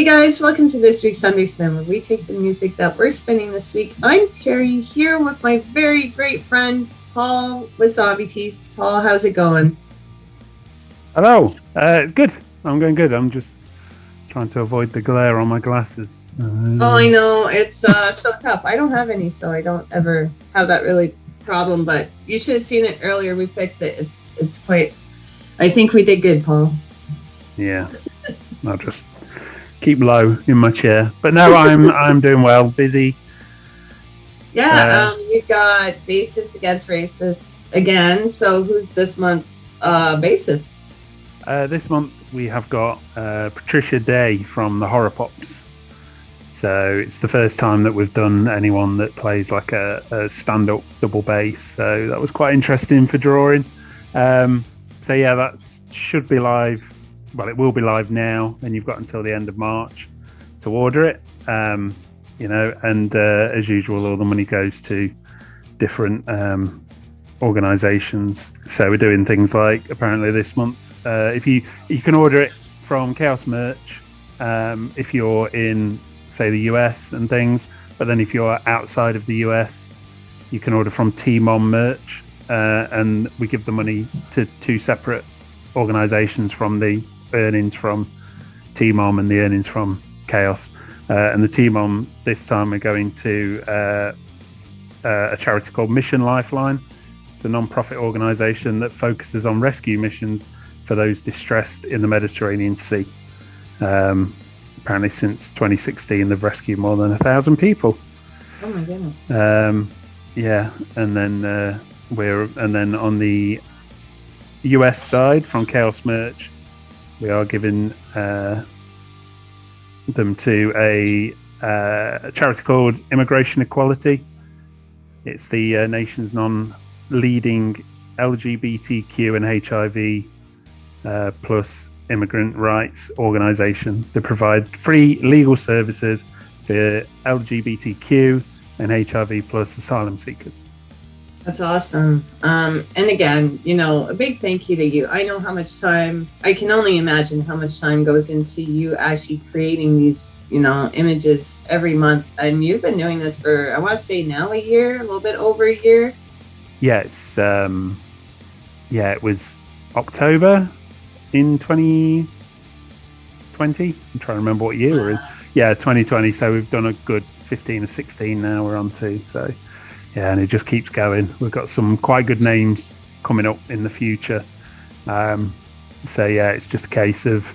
Hey guys, welcome to this week's Sunday Spin, where we take the music that we're spinning this week. I'm Terry, here with my very great friend, Paul with Zombieteeth. Paul, how's it going? Hello. Good. I'm going good. I'm just trying to avoid the glare on my glasses. Oh, I know. It's so tough. I don't have any, so I don't ever have that really problem, but you should have seen it earlier. We fixed it. It's quite... I think we did good, Paul. Yeah. I'll just keep low in my chair. But no, I'm doing well. Busy. Yeah, you've got Bassist against Racist again. So who's this month's bassist? This month we have got Patricia Day from the Horror Pops. So it's the first time that we've done anyone that plays like a stand-up double bass. So that was quite interesting for drawing. So yeah, that should be live. Well, it will be live now, and you've got until the end of March to order it. And as usual, all the money goes to different organisations. So we're doing things like, apparently this month, if you can order it from Chaos Merch if you're in, say, the US and things, but then if you're outside of the US, you can order from Tiguan Merch, and we give the money to two separate organisations from the earnings from T-Mom and the earnings from Chaos. And the T-Mom this time are going to a charity called Mission Lifeline. It's a non-profit organisation that focuses on rescue missions for those distressed in the Mediterranean Sea. Apparently since 2016 they've rescued more than 1,000 people. Oh my goodness. Yeah, and then on the US side from Chaos Merch, we are giving them to a charity called Immigration Equality. It's the nation's non-leading LGBTQ and HIV plus immigrant rights organisation. They provide free legal services for LGBTQ and HIV plus asylum seekers. That's awesome. And again, a big thank you to you. I know how much time, I can only imagine how much time goes into you actually creating these, images every month. And you've been doing this for, I want to say now a year, a little bit over a year. Yeah, it's, it was October in 2020. I'm trying to remember what year we're in. Yeah, 2020. So we've done a good 15 or 16 now we're on to. So yeah, and it just keeps going. We've got some quite good names coming up in the future. So yeah, it's just a case of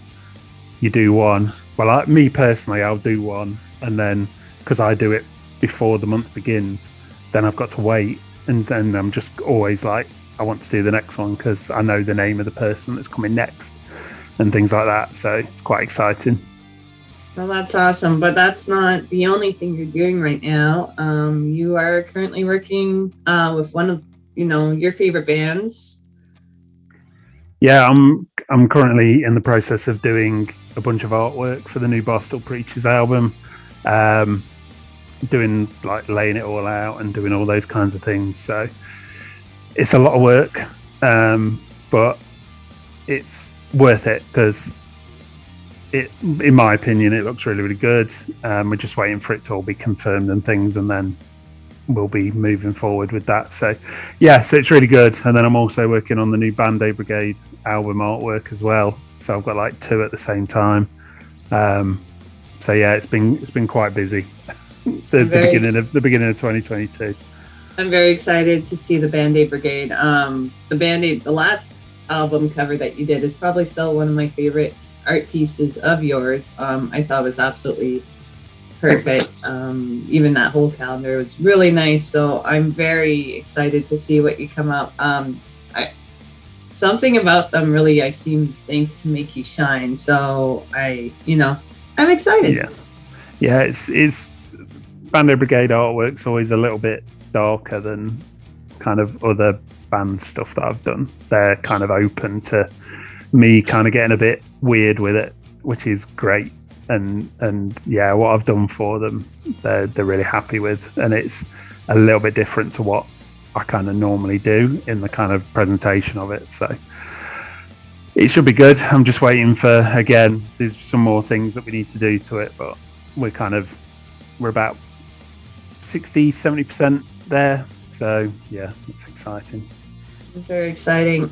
you do one. Well, me personally, I'll do one, and then because I do it before the month begins, then I've got to wait, and then I'm just always like, I want to do the next one because I know the name of the person that's coming next and things like that. So it's quite exciting. Well, that's awesome, but that's not the only thing you're doing right now. You are currently working with one of, your favorite bands. Yeah, I'm currently in the process of doing a bunch of artwork for the new Barstool Preachers album, doing like laying it all out and doing all those kinds of things. So it's a lot of work, but it's worth it because in my opinion, it looks really, really good. We're just waiting for it to all be confirmed and things, and then we'll be moving forward with that. So yeah, so it's really good. And then I'm also working on the new Band-Aid Brigade album artwork as well. So I've got like two at the same time. So yeah, it's been quite busy. the beginning of 2022. I'm very excited to see the Band-Aid Brigade. The last album cover that you did is probably still one of my favorite art pieces of yours. I thought was absolutely perfect. Even that whole calendar was really nice. So I'm very excited to see what you come up. Something about them really, I seem things to make you shine. So I'm excited. Yeah. It's Band-Aid Brigade artwork's always a little bit darker than kind of other band stuff that I've done. They're kind of open to me kind of getting a bit weird with it, which is great. And yeah, what I've done for them, they're really happy with, and it's a little bit different to what I kind of normally do in the kind of presentation of it. So It should be good. I'm just waiting for, again, there's some more things that we need to do to it, but we're about 60, 70% there. So yeah, it's exciting. It's very exciting.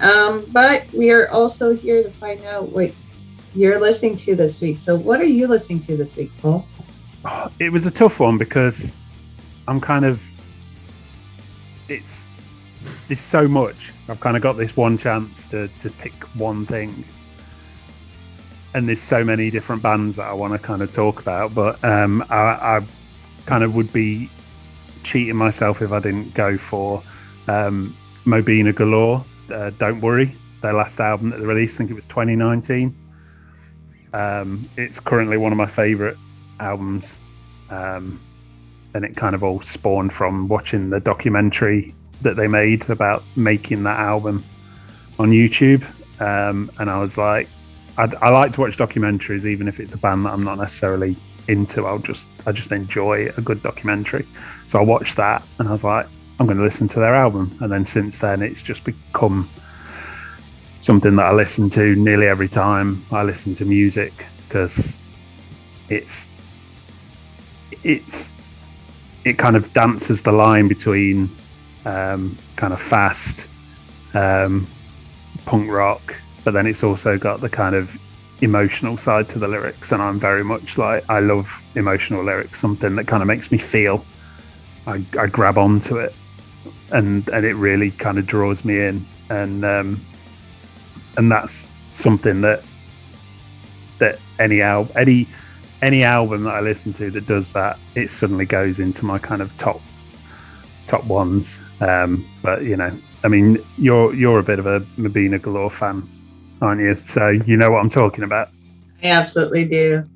But we are also here to find out what you're listening to this week. So what are you listening to this week, Paul? It was a tough one because I'm there's so much. I've kind of got this one chance to pick one thing. And there's so many different bands that I want to kind of talk about, but I kind of would be cheating myself if I didn't go for Mobina Galore, Don't Worry, their last album that they released. I think it was 2019. It's currently one of my favourite albums, and it kind of all spawned from watching the documentary that they made about making that album on YouTube, and I was like, I like to watch documentaries even if it's a band that I'm not necessarily into. I just enjoy a good documentary, so I watched that and I was like, I'm going to listen to their album. And then since then it's just become something that I listen to nearly every time I listen to music, because it kind of dances the line between kind of fast punk rock, but then it's also got the kind of emotional side to the lyrics, and I'm very much like, I love emotional lyrics, something that kind of makes me feel. I grab onto it, and it really kind of draws me in, and that's something that any album that I listen to that does that, it suddenly goes into my kind of top ones. But you know, I mean, you're a bit of a Mobina Galore fan, aren't you? So you know what I'm talking about. I absolutely do.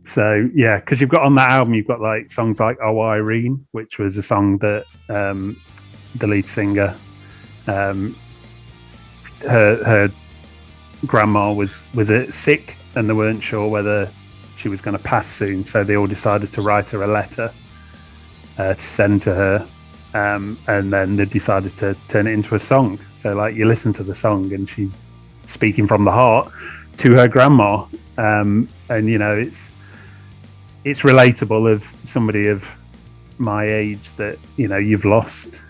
So yeah, because you've got on that album, you've got like songs like "Oh Irene," which was a song that the lead singer, her grandma was sick, and they weren't sure whether she was going to pass soon, so they all decided to write her a letter to send to her, and then they decided to turn it into a song. So like, you listen to the song and she's speaking from the heart to her grandma, and you know, it's relatable of somebody of my age that, you know, you've lost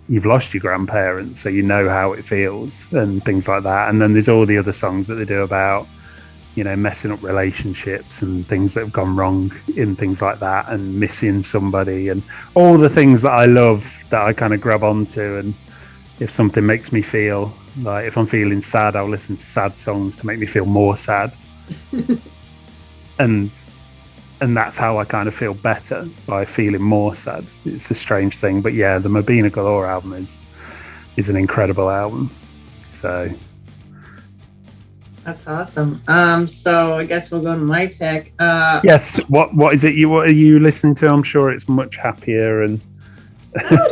your grandparents, so you know how it feels and things like that. And then there's all the other songs that they do about, you know, messing up relationships and things that have gone wrong in things like that, and missing somebody, and all the things that I love that I kind of grab onto. And if something makes me feel like, if I'm feeling sad, I'll listen to sad songs to make me feel more sad. and that's how I kind of feel better, by feeling more sad. It's a strange thing, but yeah, the Mobina Galore album is an incredible album. So that's awesome. So I guess we'll go to my pick. Yes. What is it? What are you listening to? I'm sure it's much happier. And I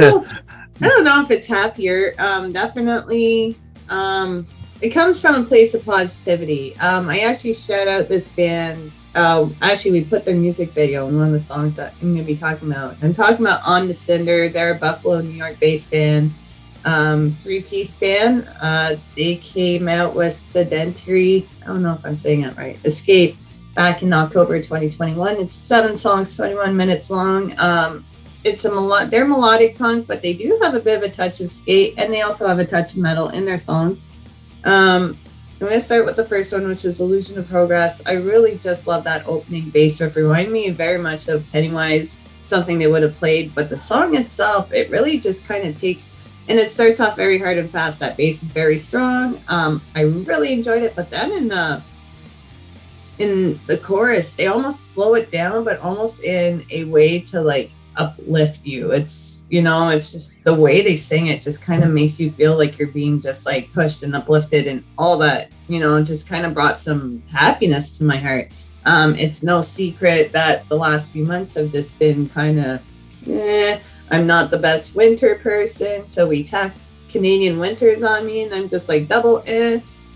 don't know if it's happier. Definitely. It comes from a place of positivity. I actually shout out this band. Actually, we put their music video in one of the songs that I'm going to be talking about. I'm talking about On The Cinders. They're a Buffalo, New York-based band, three-piece band. They came out with Sedentary, I don't know if I'm saying that right, Escape, back in October 2021. It's 7 songs, 21 minutes long. It's they're melodic punk, but they do have a bit of a touch of skate, and they also have a touch of metal in their songs. I'm going to start with the first one, which is Illusion of Progress. I really just love that opening bass riff. Reminded me very much of Pennywise, something they would have played. But the song itself, it really just kind of takes, and it starts off very hard and fast. That bass is very strong. I really enjoyed it. But then in the chorus, they almost slow it down, but almost in a way to like uplift you. It's, you know, it's just the way they sing it just kind of makes you feel like you're being just like pushed and uplifted, and all that, you know, just kind of brought some happiness to my heart. It's no secret that the last few months have just been kind of I'm not the best winter person, so we tack Canadian winters on me, and I'm just like double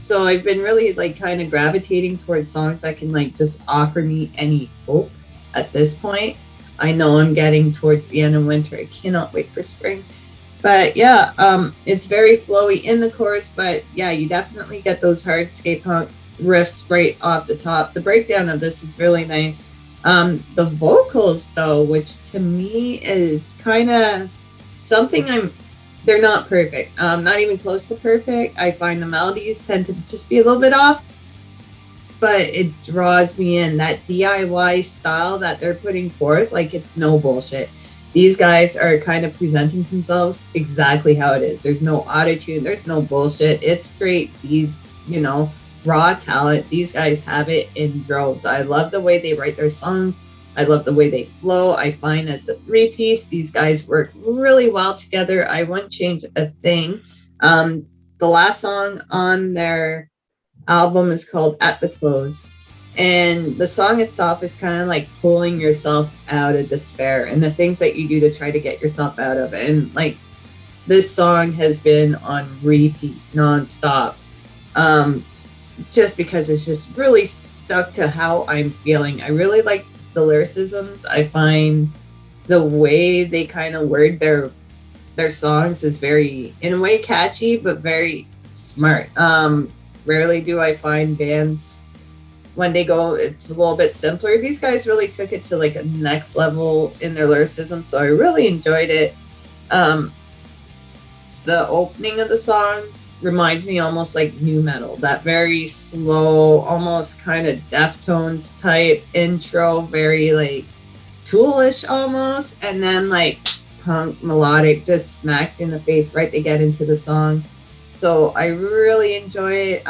so I've been really like kind of gravitating towards songs that can like just offer me any hope at this point. I know I'm getting towards the end of winter. I cannot wait for spring. But yeah, it's very flowy in the chorus, but yeah, you definitely get those hard skate punk riffs right off the top. The breakdown of this is really nice. The vocals though, which to me is kind of something they're not perfect. Not even close to perfect. I find the melodies tend to just be a little bit off, but it draws me in. That DIY style that they're putting forth, like it's no bullshit. These guys are kind of presenting themselves exactly how it is. There's no auto-tune, there's no bullshit. It's straight these, raw talent. These guys have it in droves. I love the way they write their songs. I love the way they flow. I find as a three-piece, these guys work really well together. I wouldn't change a thing. The last song on their album is called At the Close. And the song itself is kind of like pulling yourself out of despair and the things that you do to try to get yourself out of it. And like this song has been on repeat nonstop. Just because it's just really stuck to how I'm feeling. I really like the lyricisms. I find the way they kind of word their songs is very, in a way, catchy, but very smart. Rarely do I find bands when they go, it's a little bit simpler. These guys really took it to like a next level in their lyricism, so I really enjoyed it. The opening of the song reminds me almost like nu metal, that very slow, almost kind of Deftones type intro, very like Toolish almost, and then like punk melodic just smacks you in the face right they get into the song. So I really enjoy it.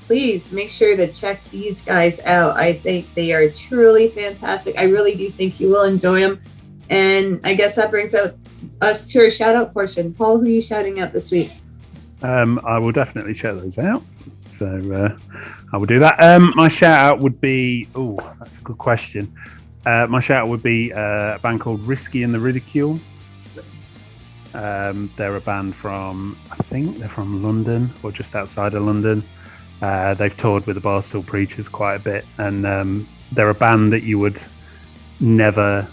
Please make sure to check these guys out. I think they are truly fantastic. I really do think you will enjoy them. And I guess that brings us to our shout out portion. Paul, who are you shouting out this week? I will definitely check those out. So I will do that. My shout out would be, that's a good question. My shout out would be a band called Riskee and the Ridicule. They're a band from, I think they're from London or just outside of London. They've toured with the Barstool Preachers quite a bit, and they're a band that you would never.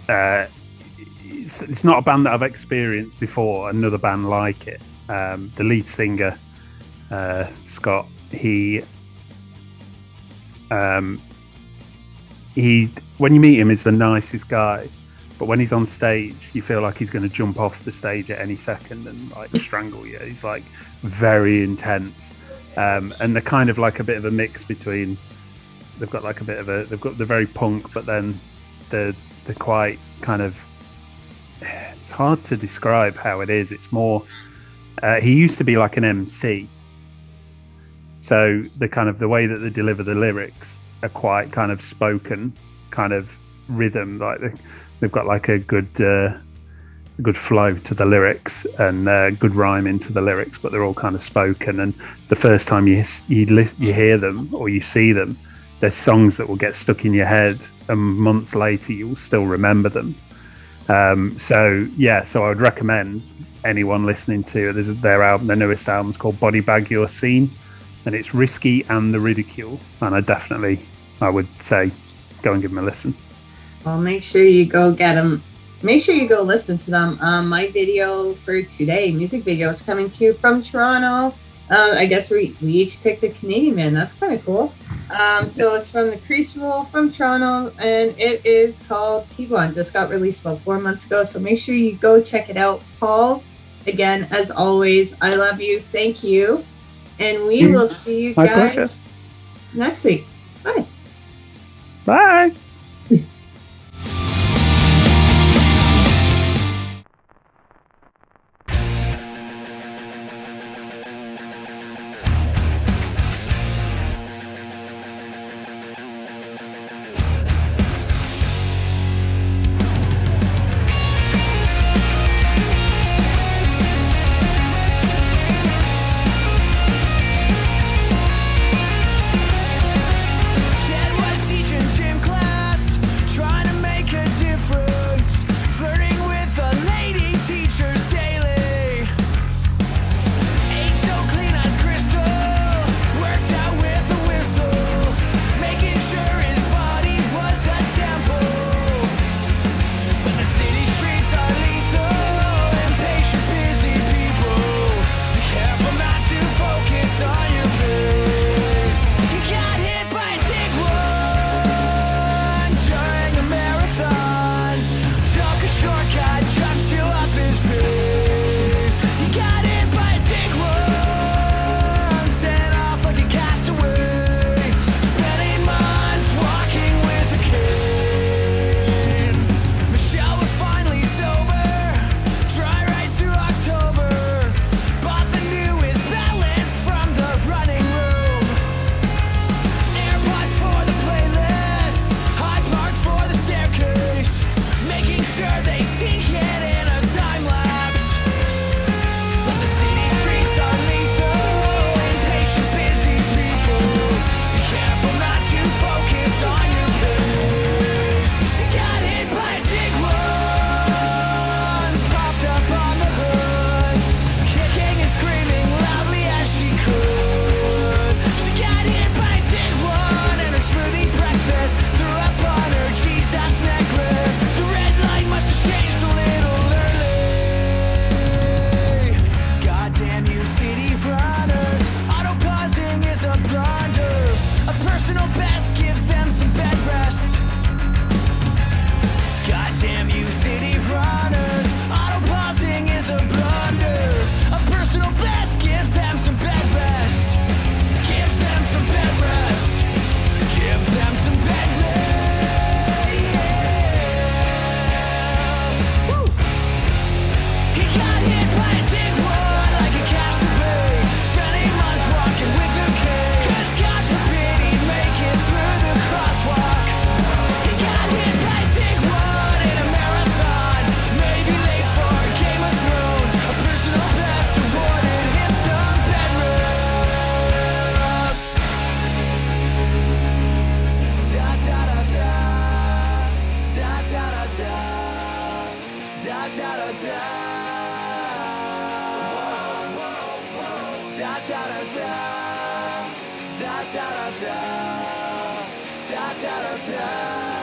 It's not a band that I've experienced before. Another band like it. The lead singer, Scott, he when you meet him, is the nicest guy. But when he's on stage, you feel like he's going to jump off the stage at any second and like strangle you. He's like very intense, and they're kind of like a bit of a mix between. They've got the very punk, but then they're quite kind of. It's hard to describe how it is. It's more. He used to be like an MC, so the way that they deliver the lyrics are quite kind of spoken, kind of rhythm, like they've got like a good flow to the lyrics and good rhyme into the lyrics, but they're all kind of spoken. And the first time you hear them or you see them, there's songs that will get stuck in your head, and months later you'll still remember them. So I would recommend anyone listening to their album. Their newest album is called Body Bag Your Scene, and it's Riskee and the Ridicule. And I would say go and give them a listen. Well, make sure you go get them. Make sure you go listen to them. My video for today, music video, is coming to you from Toronto. I guess we each picked a Canadian man. That's kind of cool. So it's from the Crease Rule from Toronto, and it is called Tiguan. Just got released about 4 months ago. So make sure you go check it out. Paul, again, as always, I love you. Thank you. And we will see you guys next week. Bye. Bye. Ted was teaching gym class. Da da da da. Da da da da. Da da da da. Da da da da.